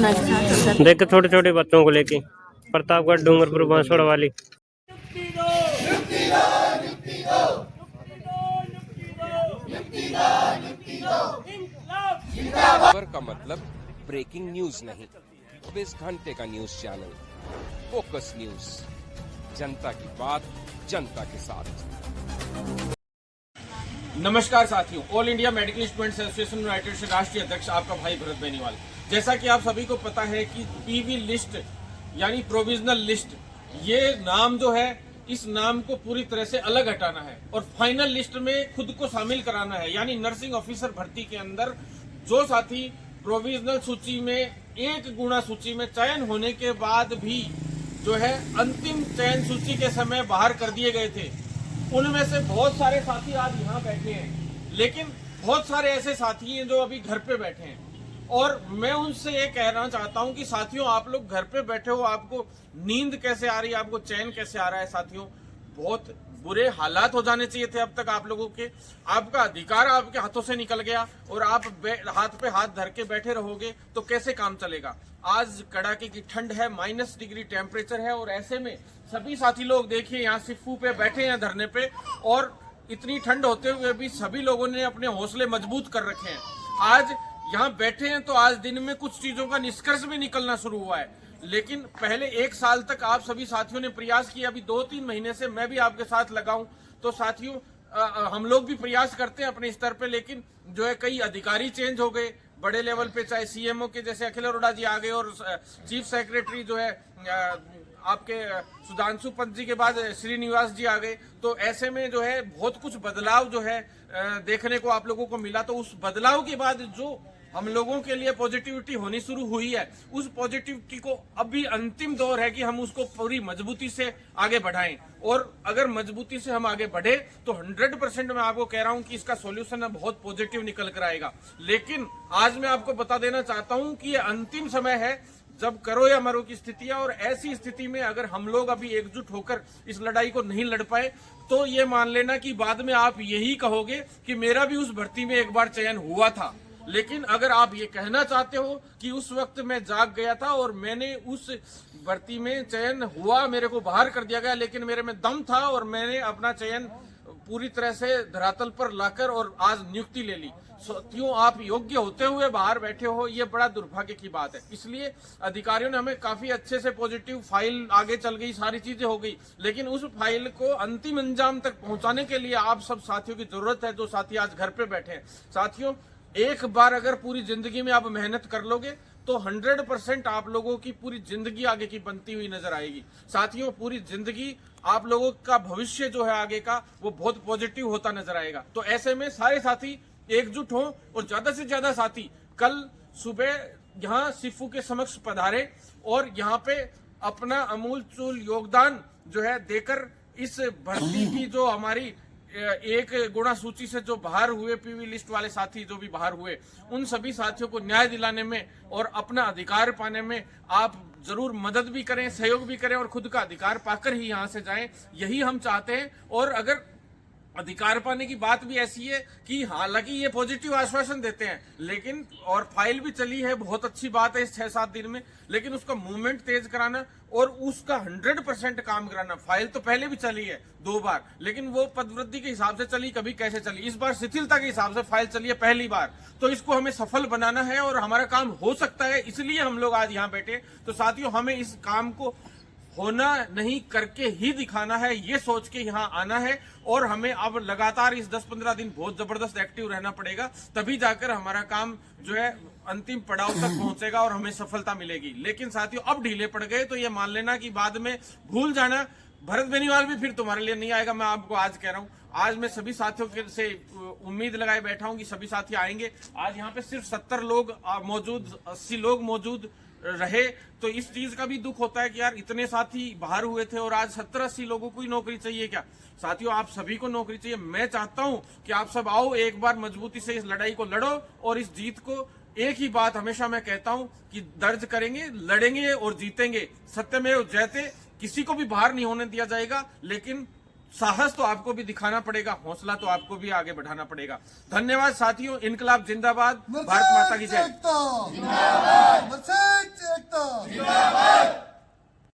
देख छोटे छोटे बच्चों को लेके प्रतापगढ़ डूंगरपुर बांसवाड़ा वाली खबर का मतलब ब्रेकिंग न्यूज नहीं, 24 घंटे का न्यूज चैनल फोकस न्यूज, जनता की बात जनता के साथ। नमस्कार साथियों, all India medical students association United से राष्ट्रीय अध्यक्ष आपका भाई भरत बेनीवाल। जैसा कि आप सभी को पता है कि पीवी लिस्ट यानी प्रोविजनल लिस्ट, ये नाम जो है इस नाम को पूरी तरह से अलग हटाना है और फाइनल लिस्ट में खुद को शामिल कराना है। यानी नर्सिंग ऑफिसर भर्ती के अंदर जो साथी प्रोविजनल सूची में 1 गुणा सूची में चयन होने के बाद भी जो है अंतिम चयन सूची के समय बाहर कर दिए गए थे, उनमें से बहुत सारे साथी आज यहाँ बैठे हैं, लेकिन बहुत सारे ऐसे साथी हैं जो अभी घर पे बैठे हैं। और मैं उनसे ये कहना चाहता हूं कि साथियों, आप लोग घर पे बैठे हो, आपको नींद कैसे आ रही है, आपको चैन कैसे आ रहा है। साथियों, बहुत बुरे हालात हो जाने चाहिए थे अब तक आप लोगों के। आपका अधिकार आपके हाथों से निकल गया और आप हाथ पे हाथ धर के बैठे रहोगे तो कैसे काम चलेगा। आज कड़ाके की ठंड है, -डिग्री टेम्परेचर है और ऐसे में सभी साथी लोग देखिए यहाँ सिफ्फू पे बैठे हैं धरने पे, और इतनी ठंड होते हुए भी सभी लोगों ने अपने हौसले मजबूत कर रखे हैं। आज यहाँ बैठे हैं तो आज दिन में कुछ चीजों का निष्कर्ष भी निकलना शुरू हुआ है, लेकिन पहले 1 साल तक आप सभी साथियों ने प्रयास किया। अभी 2-3 महीने से मैं भी आपके साथ लगा हूं। तो साथियों, हम लोग भी प्रयास करते हैं अपने स्तर पे, लेकिन जो है कई अधिकारी चेंज हो गए बड़े लेवल पे, चाहे सीएमओ के जैसे अखिल अरोड़ा जी आ गए और चीफ सेक्रेटरी जो है आपके सुधांशु पंत जी के बाद श्रीनिवास जी आ गए। तो ऐसे में जो है बहुत कुछ बदलाव जो है देखने को आप लोगों को मिला। तो उस बदलाव के बाद जो हम लोगों के लिए पॉजिटिविटी होनी शुरू हुई है, उस पॉजिटिविटी को अभी अंतिम दौर है कि हम उसको पूरी मजबूती से आगे बढ़ाएं। और अगर मजबूती से हम आगे बढ़े तो 100% मैं आपको कह रहा हूं कि इसका सॉल्यूशन बहुत पॉजिटिव निकल कर आएगा। लेकिन आज मैं आपको बता देना चाहता हूं कि ये अंतिम समय है जब करो या मरो की स्थिति है, और ऐसी स्थिति में अगर हम लोग अभी एकजुट होकर इस लड़ाई को नहीं लड़ पाए तो ये मान लेना कि बाद में आप यही कहोगे कि मेरा भी उस भर्ती में एक बार चयन हुआ था। लेकिन अगर आप ये कहना चाहते हो कि उस वक्त मैं जाग गया था और मैंने उस भर्ती में चयन हुआ, मेरे को बाहर कर दिया गया, लेकिन मेरे में दम था और मैंने अपना चयन पूरी तरह से धरातल पर लाकर और आज नियुक्ति ले ली, क्यों आप योग्य होते हुए बाहर बैठे हो, ये बड़ा दुर्भाग्य की बात है। इसलिए अधिकारियों ने हमें काफी अच्छे से पॉजिटिव फाइल आगे चल गई, सारी चीजें हो गई, लेकिन उस फाइल को अंतिम अंजाम तक पहुंचाने के लिए आप सब साथियों की जरूरत है, जो साथी आज घर पे बैठे हैं। साथियों, एक बार अगर पूरी जिंदगी में आप मेहनत कर लोगे तो 100% आप लोगों की पूरी जिंदगी आगे की बनती हुई नजर आएगी। साथियों, पूरी जिंदगी आप लोगों का भविष्य जो है आगे का, वो बहुत पॉजिटिव होता नजर आएगा। तो ऐसे में सारे साथी एकजुट हो और ज्यादा से ज्यादा साथी कल सुबह यहाँ सिफ्फू के समक्ष पधारे और यहाँ पे अपना अमूलचूल योगदान जो है देकर इस भर्ती की जो हमारी 1 गुणा सूची से जो बाहर हुए पीवी लिस्ट वाले साथी जो भी बाहर हुए, उन सभी साथियों को न्याय दिलाने में और अपना अधिकार पाने में आप जरूर मदद भी करें, सहयोग भी करें और खुद का अधिकार पाकर ही यहाँ से जाएं, यही हम चाहते हैं। और अगर अधिकार पाने की बात भी ऐसी है कि हालांकि ये पॉजिटिव आश्वासन देते हैं, लेकिन और फाइल भी चली है, बहुत अच्छी बात है इस 6-7 दिन में, लेकिन उसका मूवमेंट तेज कराना और उसका 100% काम कराना। फाइल तो पहले भी चली है 2 बार, लेकिन वो पदवृद्धि के हिसाब से चली, कभी कैसे चली, इस बार शिथिलता के हिसाब से फाइल चली है पहली बार। तो इसको हमें सफल बनाना है और हमारा काम हो सकता है, इसलिए हम लोग आज यहाँ बैठे। तो साथियों, हमें इस काम को होना नहीं करके ही दिखाना है, ये सोच के यहाँ आना है। और हमें अब लगातार इस 10-15 दिन बहुत जबरदस्त एक्टिव रहना पड़ेगा, तभी जाकर हमारा काम जो है अंतिम पड़ाव तक पहुंचेगा और हमें सफलता मिलेगी। लेकिन साथियों, अब ढीले पड़ गए तो ये मान लेना कि बाद में भूल जाना, भरत बेनीवाल भी फिर तुम्हारे लिए नहीं आएगा। मैं आपको आज कह रहा हूँ, आज मैं सभी साथियों से उम्मीद लगाए बैठा हूँ कि सभी साथी आएंगे। आज यहाँ पे सिर्फ 70 लोग मौजूद, 80 लोग मौजूद रहे, तो इस चीज का भी दुख होता है कि यार इतने साथी बाहर हुए थे और आज 70-80 लोगों को ही नौकरी चाहिए क्या। साथियों, आप सभी को नौकरी चाहिए। मैं चाहता हूं कि आप सब आओ, एक बार मजबूती से इस लड़ाई को लड़ो और इस जीत को, एक ही बात हमेशा मैं कहता हूं कि दर्ज करेंगे, लड़ेंगे और जीतेंगे। सत्यमेव जयते, किसी को भी बाहर नहीं होने दिया जाएगा, लेकिन साहस तो आपको भी दिखाना पड़ेगा, हौसला तो आपको भी आगे बढ़ाना पड़ेगा। धन्यवाद साथियों। इनकलाब जिंदाबाद, भारत माता की जय।